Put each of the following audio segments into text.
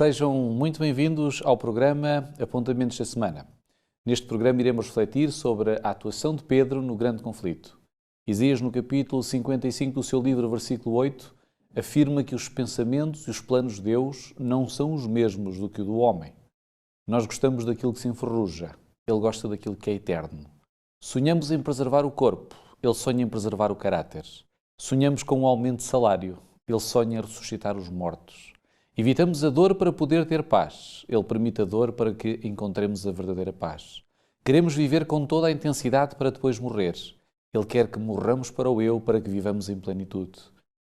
Sejam muito bem-vindos ao programa Apontamentos da Semana. Neste programa iremos refletir sobre a atuação de Pedro no grande conflito. Isaías, no capítulo 55 do seu livro, versículo 8, afirma que os pensamentos e os planos de Deus não são os mesmos do que o do homem. Nós gostamos daquilo que se enferruja, Ele gosta daquilo que é eterno. Sonhamos em preservar o corpo, Ele sonha em preservar o caráter. Sonhamos com um aumento de salário, Ele sonha em ressuscitar os mortos. Evitamos a dor para poder ter paz, Ele permite a dor para que encontremos a verdadeira paz. Queremos viver com toda a intensidade para depois morrer. Ele quer que morramos para o eu, para que vivamos em plenitude.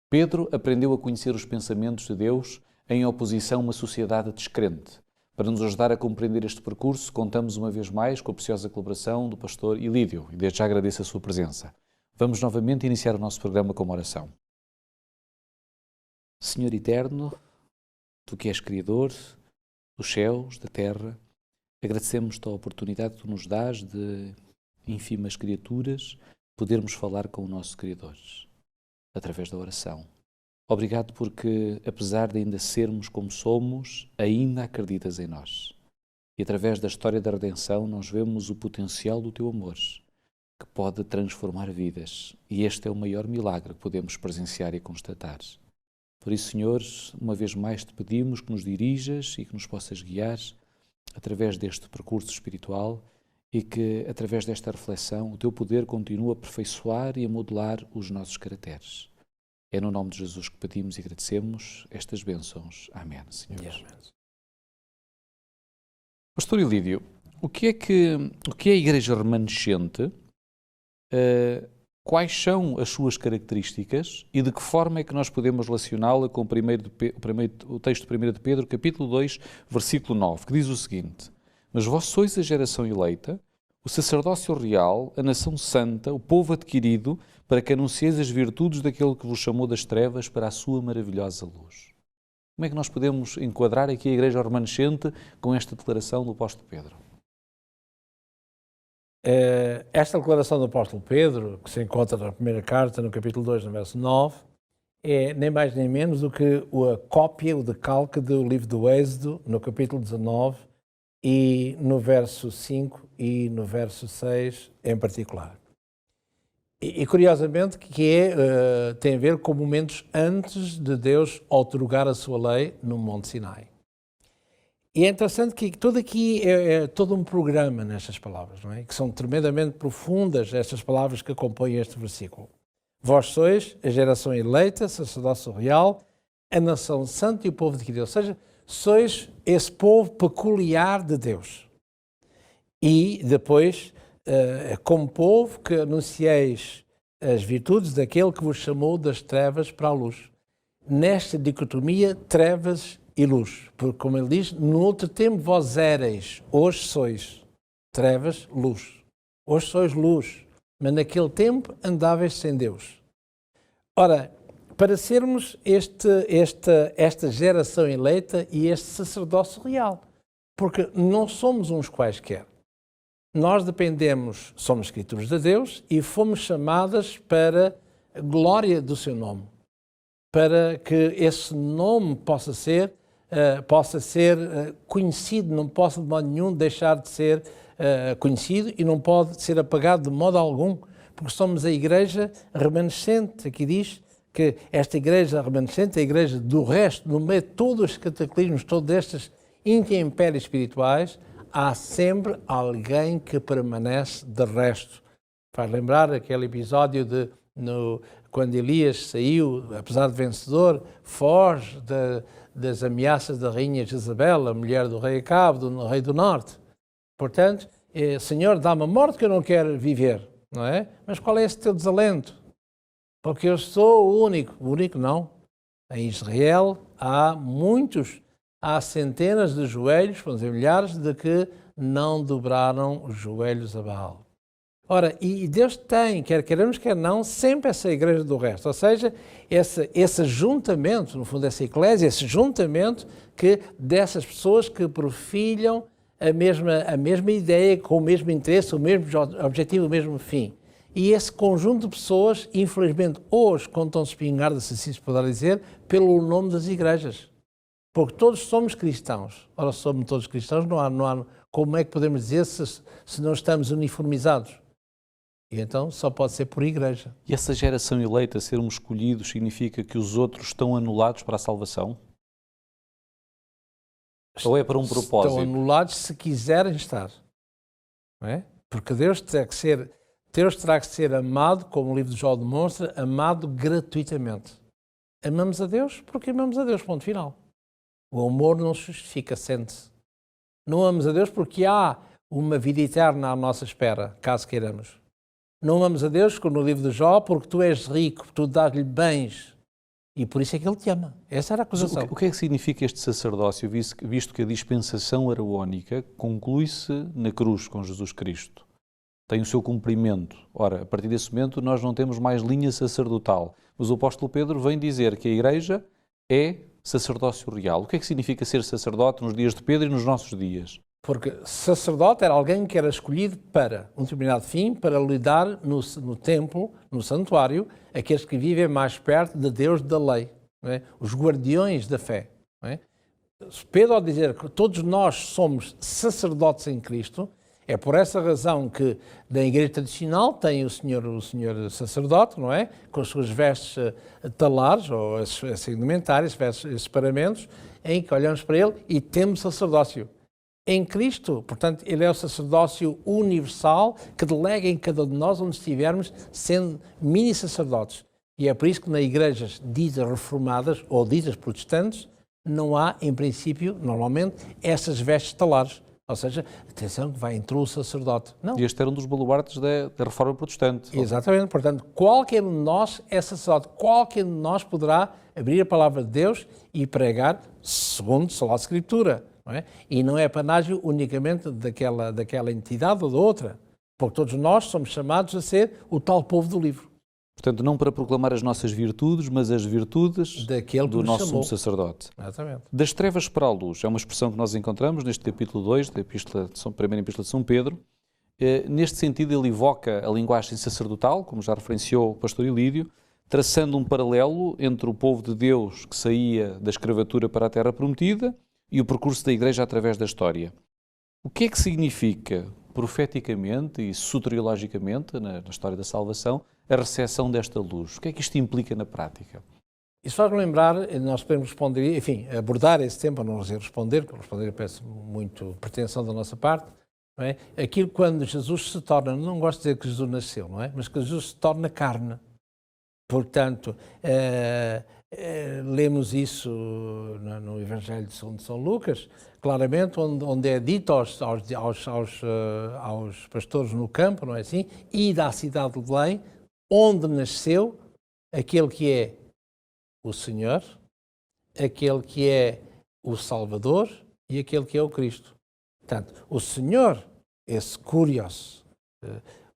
Pedro aprendeu a conhecer os pensamentos de Deus em oposição a uma sociedade descrente. Para nos ajudar a compreender este percurso, contamos uma vez mais com a preciosa colaboração do pastor Ilídio, e desde já agradeço a sua presença. Vamos novamente iniciar o nosso programa com uma oração. Senhor eterno, Tu que és Criador dos céus, da terra, agradecemos-te a oportunidade que Tu nos dás de, ínfimas criaturas, podermos falar com o nosso Criador, através da oração. Obrigado porque, apesar de ainda sermos como somos, ainda acreditas em nós. E através da história da redenção nós vemos o potencial do Teu amor, que pode transformar vidas. E este é o maior milagre que podemos presenciar e constatar. Por isso, Senhor, uma vez mais te pedimos que nos dirijas e que nos possas guiar através deste percurso espiritual e que, através desta reflexão, o Teu poder continue a aperfeiçoar e a modelar os nossos caracteres. É no nome de Jesus que pedimos e agradecemos estas bênçãos. Amém, Senhor. Pastor Ilídio, o que é a Igreja remanescente? Quais são as suas características e de que forma é que nós podemos relacioná-la com o texto de 1 de Pedro, capítulo 2, versículo 9, que diz o seguinte: Mas vós sois a geração eleita, o sacerdócio real, a nação santa, o povo adquirido, para que anuncieis as virtudes daquele que vos chamou das trevas para a sua maravilhosa luz. Como é que nós podemos enquadrar aqui a Igreja remanescente com esta declaração do apóstolo Pedro? Esta declaração do apóstolo Pedro, que se encontra na primeira carta, no capítulo 2, no verso 9, é nem mais nem menos do que a cópia, o decalque do livro do Êxodo, no capítulo 19, e no verso 5 e no verso 6 em particular. E curiosamente, tem a ver com momentos antes de Deus outorgar a sua lei no Monte Sinai. E é interessante que tudo aqui é todo um programa nestas palavras, não é? Que são tremendamente profundas estas palavras que acompanham este versículo. Vós sois a geração eleita, sacerdócio real, a nação santa e o povo adquirido. Ou seja, sois esse povo peculiar de Deus. E depois, como povo que anuncieis as virtudes daquele que vos chamou das trevas para a luz. Nesta dicotomia, trevas e luz. Porque, como ele diz, no outro tempo vós éreis, hoje sois trevas, luz. Hoje sois luz, mas naquele tempo andáveis sem Deus. Ora, para sermos esta geração eleita e este sacerdócio real, porque não somos uns quaisquer. Nós dependemos, somos escrituras de Deus e fomos chamadas para a glória do seu nome, para que esse nome possa ser conhecido, não possa de modo nenhum deixar de ser conhecido e não pode ser apagado de modo algum, porque somos a igreja remanescente. Aqui diz que esta igreja remanescente é a igreja do resto, no meio de todos os cataclismos, todos estes intempéries espirituais, há sempre alguém que permanece de resto. Faz lembrar aquele episódio quando Elias saiu, apesar de vencedor, foge das ameaças da rainha Jezabel, a mulher do rei Acabe, do rei do norte. Portanto, Senhor, dá-me a morte que eu não quero viver, não é? Mas qual é esse teu desalento? Porque eu sou o único não. Em Israel há centenas de joelhos, vamos dizer milhares, de que não dobraram os joelhos a Baal. Ora, e Deus tem, quer queremos, quer não, sempre essa igreja do resto. Ou seja, esse juntamento, no fundo, essa eclésia, esse juntamento dessas pessoas que profilham a mesma ideia, com o mesmo interesse, o mesmo objetivo, o mesmo fim. E esse conjunto de pessoas, infelizmente, hoje, contam-se espingarda, se assim se puder dizer, pelo nome das igrejas. Porque todos somos cristãos. Ora, se somos todos cristãos, não há como é que podemos dizer se não estamos uniformizados? E então só pode ser por igreja. E essa geração eleita, sermos escolhidos, significa que os outros estão anulados para a salvação? Ou é para um propósito? Estão anulados se quiserem estar. Não é? Porque Deus terá que ser amado, como o livro de Jó demonstra, amado gratuitamente. Amamos a Deus porque amamos a Deus, ponto final. O amor não se justifica, sente-se. Não amamos a Deus porque há uma vida eterna à nossa espera, caso queiramos. Não amamos a Deus, como no livro de Jó, porque tu és rico, tu dás-lhe bens. E por isso é que Ele te ama. Essa era a acusação. O que é que significa este sacerdócio, visto que a dispensação araónica conclui-se na cruz com Jesus Cristo? Tem o seu cumprimento. Ora, a partir desse momento nós não temos mais linha sacerdotal. Mas o apóstolo Pedro vem dizer que a Igreja é sacerdócio real. O que é que significa ser sacerdote nos dias de Pedro e nos nossos dias? Porque sacerdote era alguém que era escolhido para um determinado fim, para lidar no templo, no santuário, aqueles que vivem mais perto de Deus da lei, não é? Os guardiões da fé. Não é? Pedro, ao dizer que todos nós somos sacerdotes em Cristo, é por essa razão que na igreja tradicional tem o senhor sacerdote, não é? Com as suas vestes talares, ou as indumentárias, esses paramentos, em que olhamos para ele e temos sacerdócio. Em Cristo, portanto, ele é o sacerdócio universal que delega em cada um de nós, onde estivermos, sendo mini-sacerdotes. E é por isso que nas igrejas ditas reformadas ou ditas protestantes não há, em princípio, normalmente, essas vestes talares. Ou seja, atenção que vai entrar o sacerdote. Não. E este era um dos baluartes da Reforma Protestante. Exatamente. Portanto, qualquer um de nós é sacerdote. Qualquer um de nós poderá abrir a palavra de Deus e pregar segundo a Escritura. Não é? E não é panágio unicamente daquela entidade ou da outra. Porque todos nós somos chamados a ser o tal povo do livro. Portanto, não para proclamar as nossas virtudes, mas as virtudes do nosso sumo sacerdote. Exatamente. Das trevas para a luz, é uma expressão que nós encontramos neste capítulo 2, da primeira epístola de São Pedro. Neste sentido, ele evoca a linguagem sacerdotal, como já referenciou o pastor Ilídio, traçando um paralelo entre o povo de Deus que saía da escravatura para a terra prometida e o percurso da Igreja através da história. O que é que significa, profeticamente e soteriologicamente, na história da salvação, a recepção desta luz? O que é que isto implica na prática? Isso faz-me lembrar, nós podemos responder, enfim, abordar esse tema, não sei responder, porque responder parece muito pretensão da nossa parte, não é? Aquilo quando Jesus se torna, não gosto de dizer que Jesus nasceu, não é? Mas que Jesus se torna carne. Portanto, lemos isso no Evangelho de São Lucas, claramente, onde é dito aos pastores no campo, não é assim? E da cidade de Belém, onde nasceu aquele que é o Senhor, aquele que é o Salvador e aquele que é o Cristo. Portanto, o Senhor, esse Kurios,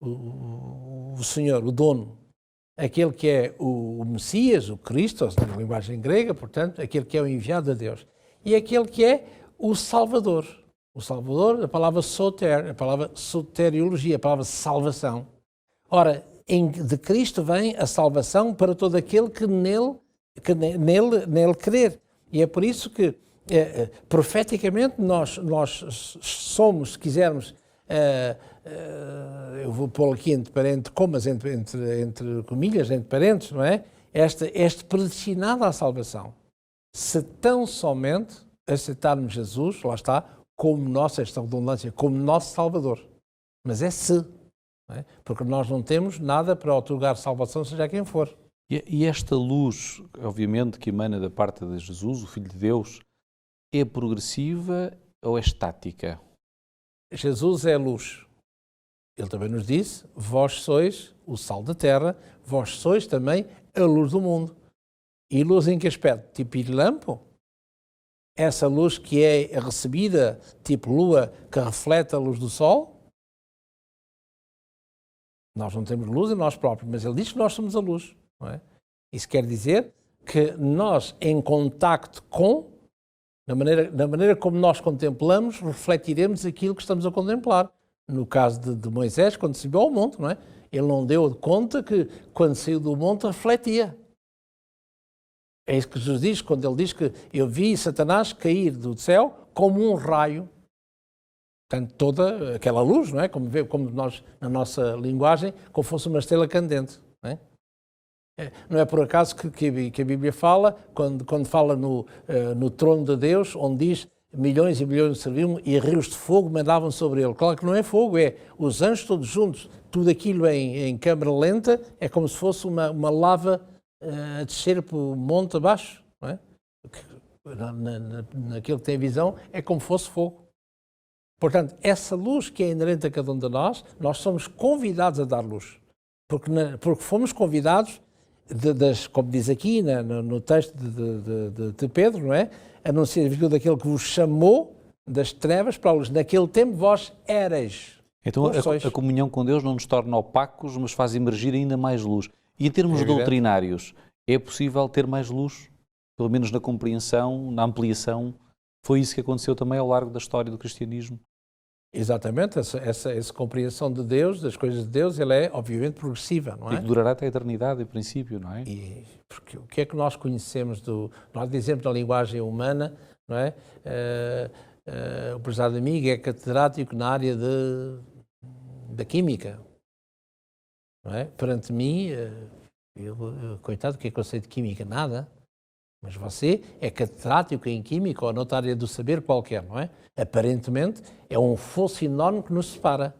o Senhor, o dono, aquele que é o Messias, o Cristo, na linguagem grega, portanto, aquele que é o enviado de Deus, e aquele que é o Salvador. O Salvador, a palavra soter, a palavra soteriologia, a palavra salvação. Ora, de Cristo vem a salvação para todo aquele que nele crer. E é por isso que, profeticamente, nós somos, se quisermos, eu vou pôr aqui entre comilhas, entre parentes, não é? Este predestinado à salvação. Se tão somente aceitarmos Jesus, lá está, como nossa, esta redundância, como nosso Salvador. Mas é se. Não é? Porque nós não temos nada para otorgar salvação, seja quem for. E esta luz, obviamente, que emana da parte de Jesus, o Filho de Deus, é progressiva ou é estática? Jesus é a luz. Ele também nos disse, vós sois o sal da terra, vós sois também a luz do mundo. E luz em que aspecto? Tipo lampo? Essa luz que é recebida, tipo lua, que reflete a luz do sol? Nós não temos luz em nós próprios, mas ele diz que nós somos a luz. Não é? Isso quer dizer que nós, em contacto com, na maneira como nós contemplamos, refletiremos aquilo que estamos a contemplar. No caso de Moisés, quando subiu ao monte, não é? Ele não deu conta que, quando saiu do monte, refletia. É isso que Jesus diz quando ele diz que eu vi Satanás cair do céu como um raio. Portanto, toda aquela luz, não é? Como nós, na nossa linguagem, como fosse uma estrela candente. Não é? Não é por acaso que a Bíblia fala, quando fala no trono de Deus, onde diz milhões e milhões serviam e rios de fogo mandavam sobre ele. Claro que não é fogo, é os anjos todos juntos, tudo aquilo em câmara lenta, é como se fosse uma lava a descer por monte abaixo. Não é? Naquilo que tem visão, é como se fosse fogo. Portanto, essa luz que é inerente a cada um de nós somos convidados a dar luz. Porque fomos convidados, como diz aqui no texto de Pedro, não é? Anunciar a virtude daquele que vos chamou das trevas para a luz. Naquele tempo vós éreis. Então a comunhão com Deus não nos torna opacos, mas faz emergir ainda mais luz. E em termos doutrinários, é possível ter mais luz? Pelo menos na compreensão, na ampliação? Foi isso que aconteceu também ao largo da história do cristianismo? Exatamente, essa compreensão de Deus, das coisas de Deus, ela é obviamente progressiva, não é? E que durará até a eternidade, em princípio, não é? Porque o que é que nós conhecemos nós dizemos na linguagem humana, não é? O prezado amigo é catedrático na área da química, não é? Perante mim, coitado, o que é que eu sei de química? Nada. Mas você é catedrático em química ou noutra área do saber qualquer, não é? Aparentemente é um fosso enorme que nos separa.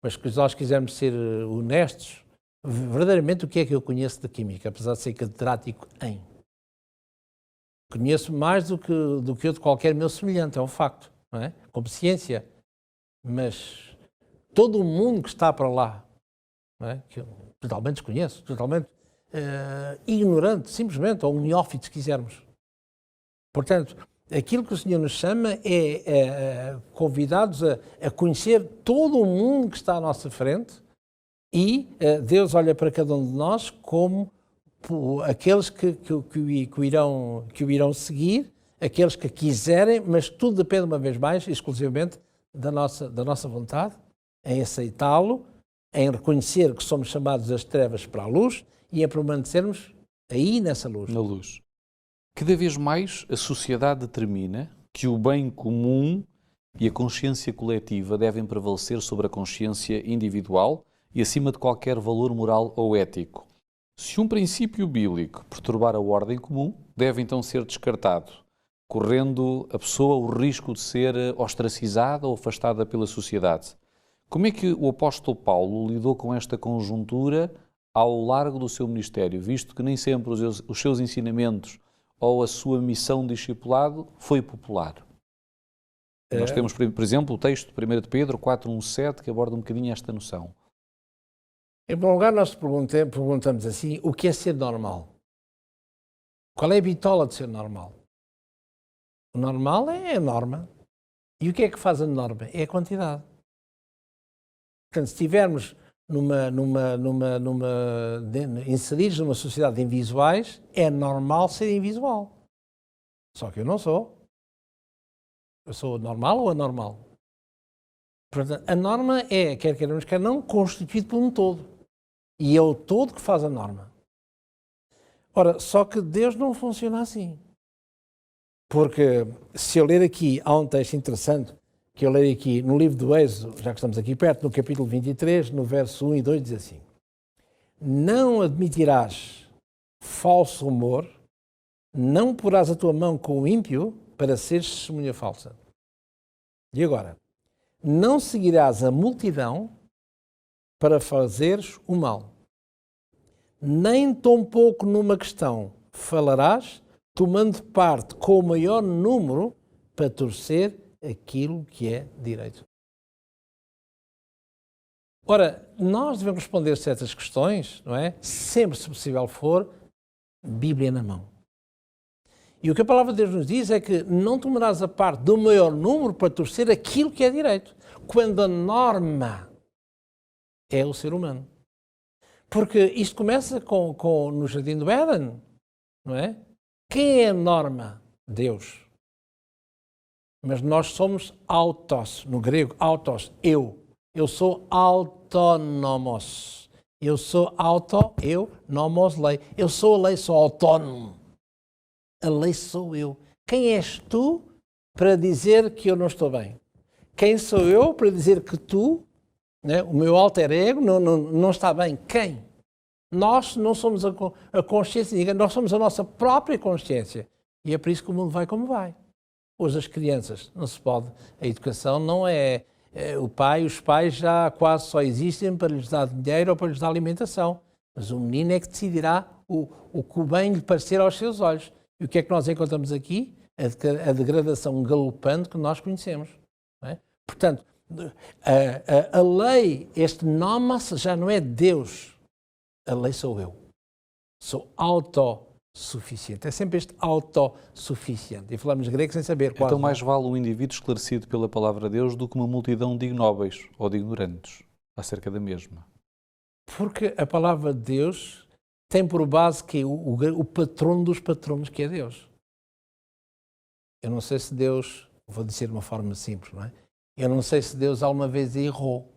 Mas se nós quisermos ser honestos, verdadeiramente o que é que eu conheço de química, apesar de ser catedrático em? Conheço mais do que eu de qualquer meu semelhante, é um facto, não é? Como ciência. Mas todo o mundo que está para lá, não é? Que eu totalmente desconheço, totalmente ignorante, simplesmente, ou um neófito, se quisermos. Portanto, aquilo que o Senhor nos chama é convidados a conhecer todo o mundo que está à nossa frente e Deus olha para cada um de nós como aqueles que o irão seguir, aqueles que quiserem, mas tudo depende uma vez mais, exclusivamente, da nossa vontade, em aceitá-lo, em reconhecer que somos chamados das trevas para a luz e em permanecermos aí nessa luz. Na luz. Cada vez mais a sociedade determina que o bem comum e a consciência coletiva devem prevalecer sobre a consciência individual e acima de qualquer valor moral ou ético. Se um princípio bíblico perturbar a ordem comum, deve então ser descartado, correndo a pessoa o risco de ser ostracizada ou afastada pela sociedade. Como é que o apóstolo Paulo lidou com esta conjuntura ao largo do seu ministério, visto que nem sempre os seus ensinamentos ou a sua missão de discipulado foi popular? Nós temos, por exemplo, o texto de 1 de Pedro 4:1-7, que aborda um bocadinho esta noção. Em primeiro lugar, nós perguntamos assim, o que é ser normal? Qual é a bitola de ser normal? O normal é a norma. E o que é que faz a norma? É a quantidade. Portanto, se estivermos inseridos numa sociedade de invisuais, é normal ser invisual. Só que eu não sou. Eu sou normal ou anormal? Portanto, a norma é, quer queiramos, quer não, constituído por um todo. E é o todo que faz a norma. Ora, só que Deus não funciona assim. Porque, se eu ler aqui, há um texto interessante, que eu leio aqui no livro do Êxodo, já que estamos aqui perto, no capítulo 23, no verso 1 e 2, diz assim: não admitirás falso rumor, não porás a tua mão com o ímpio para seres testemunha falsa. E agora? Não seguirás a multidão para fazeres o mal, nem tampouco numa questão falarás, tomando parte com o maior número para torcer aquilo que é direito. Ora, nós devemos responder certas questões, não é? Sempre, se possível for, Bíblia na mão. E o que a palavra de Deus nos diz é que não tomarás a parte do maior número para torcer aquilo que é direito, quando a norma é o ser humano. Porque isto começa no Jardim do Éden, não é? Quem é a norma? Deus. Mas nós somos autos, no grego, autos, eu. Eu sou autónomos. Eu sou eu, nomos, lei. Eu sou a lei, sou autónomo. A lei sou eu. Quem és tu para dizer que eu não estou bem? Quem sou eu para dizer que tu, né, o meu alter ego, não está bem? Quem? Nós não somos a consciência de ninguém, nós somos a nossa própria consciência. E é por isso que o mundo vai como vai. Hoje as crianças, não se pode, a educação não é, os pais já quase só existem para lhes dar dinheiro ou para lhes dar alimentação. Mas o menino é que decidirá o que o bem lhe parecer aos seus olhos. E o que é que nós encontramos aqui? A degradação galopante que nós conhecemos. Não é? Portanto, a lei, este nomos, já não é Deus. A lei sou eu. Sou autossuficiente. É sempre este autossuficiente. E falamos grego sem saber quase. Então mais vale um indivíduo esclarecido pela palavra de Deus do que uma multidão de ignóbeis ou de ignorantes acerca da mesma. Porque a palavra de Deus tem por base que o patrono dos patronos, que é Deus. Eu não sei se Deus, vou dizer de uma forma simples, não é? Eu não sei se Deus alguma vez errou.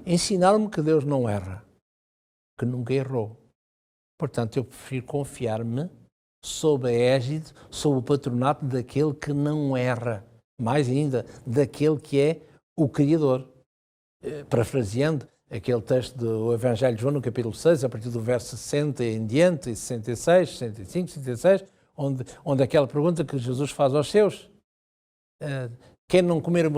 Ensinaram-me que Deus não erra, que nunca errou. Portanto, eu prefiro confiar-me sob a égide, sob o patronato daquele que não erra. Mais ainda, daquele que é o Criador. Parafraseando aquele texto do Evangelho de João, no capítulo 6, a partir do verso 60 em diante, e 66, 65, 66, onde aquela pergunta que Jesus faz aos seus, quem não comer a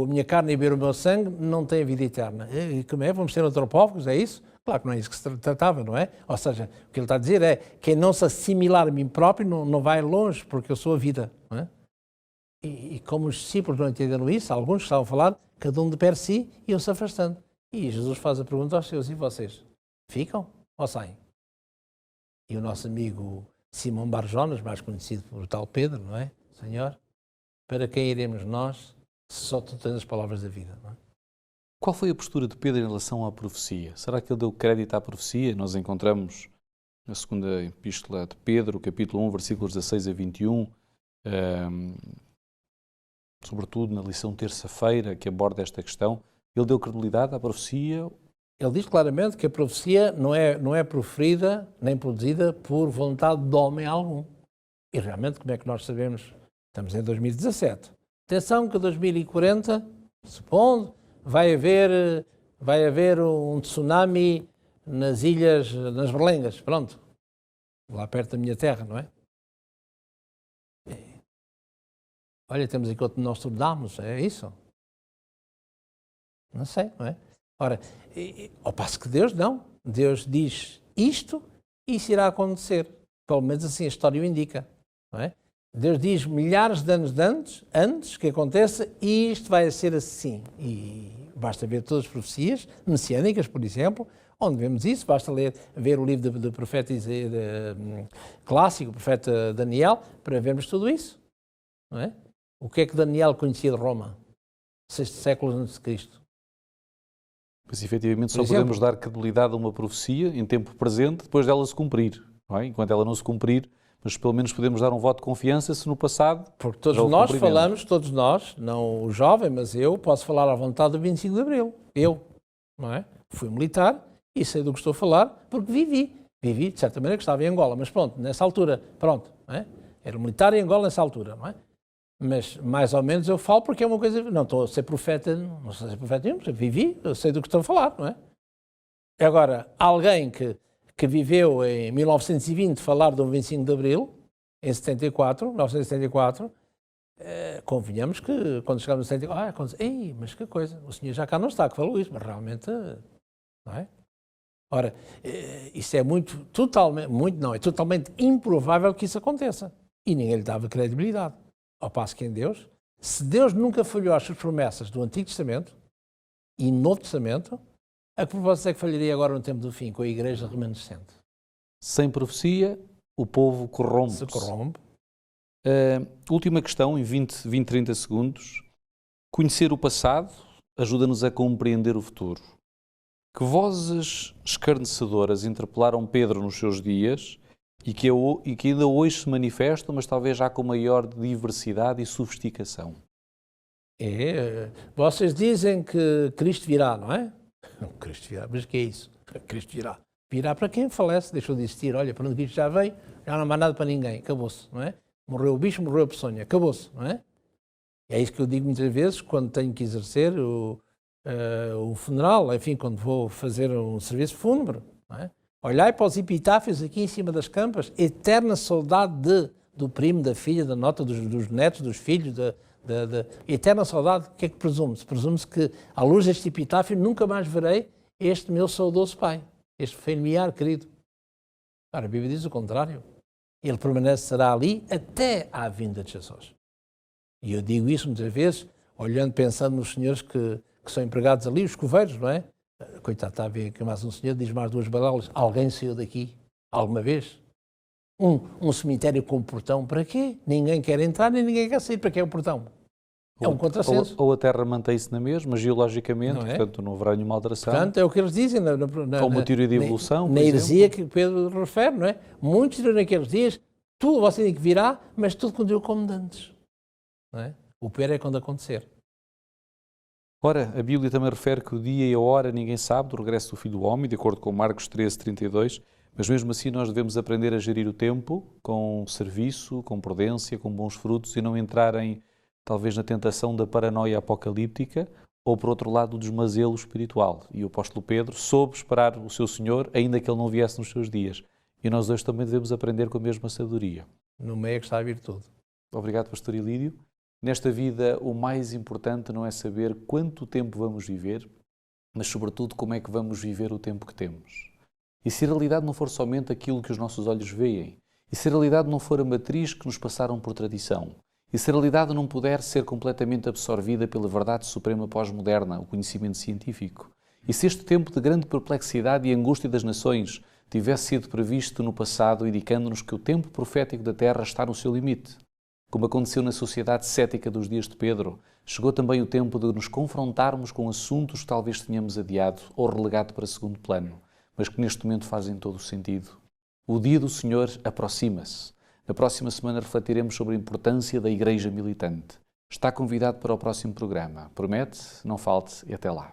minha carne e beber o meu sangue não tem a vida eterna. E como é? Vamos ser antropófagos, é isso? Claro que não é isso que se tratava, não é? Ou seja, o que ele está a dizer é quem não se assimilar a mim próprio não vai longe, porque eu sou a vida, não é? E como os discípulos não entenderam isso, alguns estavam a falar, cada um de per si, iam-se afastando. E Jesus faz a pergunta aos seus, e vocês? Ficam ou saem? E o nosso amigo Simão Barjonas, mais conhecido por tal Pedro, não é? Senhor, para quem iremos nós, se só tu tens as palavras da vida, não é? Qual foi a postura de Pedro em relação à profecia? Será que ele deu crédito à profecia? Nós encontramos na segunda epístola de Pedro, capítulo 1, versículos 16 a 21, sobretudo na lição terça-feira, que aborda esta questão. Ele deu credibilidade à profecia? Ele diz claramente que a profecia não é proferida nem produzida por vontade de homem algum. E realmente, como é que nós sabemos? Estamos em 2017. Atenção que 2040, supondo, vai haver um tsunami nas ilhas, nas Berlengas, pronto. Lá perto da minha terra, não é? Olha, temos aqui outro Nostradamus, é isso? Não sei, não é? Ora, ao passo que Deus não. Deus diz isto e isso irá acontecer. Pelo menos assim a história o indica, não é? Deus diz milhares de anos antes que aconteça e isto vai ser assim. E basta ver todas as profecias messiânicas, por exemplo, onde vemos isso. Basta ver o livro do profeta clássico, o profeta Daniel, para vermos tudo isso, não é? O que é que Daniel conhecia de Roma? 6 séculos antes de Cristo. Mas efetivamente só podemos dar credibilidade a uma profecia em tempo presente depois dela se cumprir, não é? Enquanto ela não se cumprir, mas pelo menos podemos dar um voto de confiança se no passado... Porque todos nós falamos, todos nós, não o jovem, mas eu posso falar à vontade do 25 de Abril. Eu, não é? Fui militar e sei do que estou a falar porque vivi. Vivi, de certa maneira, que estava em Angola, mas pronto, nessa altura, pronto, não é? Era militar em Angola nessa altura, não é? Mas mais ou menos eu falo porque é uma coisa... Não estou a ser profeta, não sou a ser profeta nenhum, vivi, eu sei do que estou a falar, não é? Agora, alguém que viveu em 1920 falar do 25 de Abril, em 1974, convenhamos que quando chegamos no 74, ei, mas que coisa, o senhor já cá não está, que falou isso, mas realmente, não é? Ora, isso é totalmente improvável que isso aconteça. E ninguém lhe dava credibilidade. Ao passo que em Deus, se Deus nunca falhou às suas promessas do Antigo Testamento e Novo Testamento, a que propósito é que falharia agora no tempo do fim, com a Igreja remanescente? Sem profecia, o povo corrompe-se. Se corrompe. Última questão, em 20, 30 segundos. Conhecer o passado ajuda-nos a compreender o futuro. Que vozes escarnecedoras interpelaram Pedro nos seus dias e que ainda hoje se manifestam, mas talvez já com maior diversidade e sofisticação? Vocês dizem que Cristo virá, não é? Cristo virá, mas o que é isso? Cristo virá. Virá para quem falece, deixou de existir. Olha, para onde Cristo já veio, já não há mais nada para ninguém, acabou-se, não é? Morreu o bicho, morreu a peçonha, acabou-se, não é? E é isso que eu digo muitas vezes quando tenho que exercer o funeral, enfim, quando vou fazer um serviço fúnebre, não é? Olhai para os epitáfios aqui em cima das campas, eterna saudade do primo, da filha, da nota, dos netos, dos filhos, eterna saudade. O que é que presume-se? Presume-se que, à luz deste epitáfio, nunca mais verei este meu saudoso pai, este familiar querido. Ora, a Bíblia diz o contrário. Ele permanecerá ali até à vinda de Jesus. E eu digo isso muitas vezes, olhando, pensando nos senhores que são empregados ali, os coveiros, não é? Coitado, está a ver que mais um senhor diz mais duas badalas. Alguém saiu daqui alguma vez? Um cemitério com portão, para quê? Ninguém quer entrar nem ninguém quer sair. Para que é o portão? É um contrassenso. Ou a terra mantém-se na mesma, geologicamente, não é? Portanto não haverá nenhuma alteração. Portanto, é o que eles dizem. Ou uma teoria de evolução, na heresia que Pedro refere, não é? Muitos dirão naqueles dias, você tem que virá, mas tudo continua como antes. Não é? O pior é quando acontecer. Ora, a Bíblia também refere que o dia e a hora ninguém sabe do regresso do Filho do Homem, de acordo com Marcos 13:32, mas mesmo assim nós devemos aprender a gerir o tempo com serviço, com prudência, com bons frutos e não entrarem talvez na tentação da paranoia apocalíptica ou, por outro lado, do desmazelo espiritual. E o apóstolo Pedro soube esperar o seu Senhor, ainda que ele não viesse nos seus dias. E nós hoje também devemos aprender com a mesma sabedoria. No meio é que está a virtude. Obrigado, pastor Ilídio. Nesta vida, o mais importante não é saber quanto tempo vamos viver, mas, sobretudo, como é que vamos viver o tempo que temos. E se a realidade não for somente aquilo que os nossos olhos veem, e se a realidade não for a matriz que nos passaram por tradição, e se a realidade não puder ser completamente absorvida pela verdade suprema pós-moderna, o conhecimento científico, e se este tempo de grande perplexidade e angústia das nações tivesse sido previsto no passado, indicando-nos que o tempo profético da Terra está no seu limite, como aconteceu na sociedade cética dos dias de Pedro, chegou também o tempo de nos confrontarmos com assuntos que talvez tenhamos adiado ou relegado para segundo plano, mas que neste momento fazem todo o sentido. O dia do Senhor aproxima-se. Na próxima semana refletiremos sobre a importância da Igreja militante. Está convidado para o próximo programa. Promete? Não falte e até lá.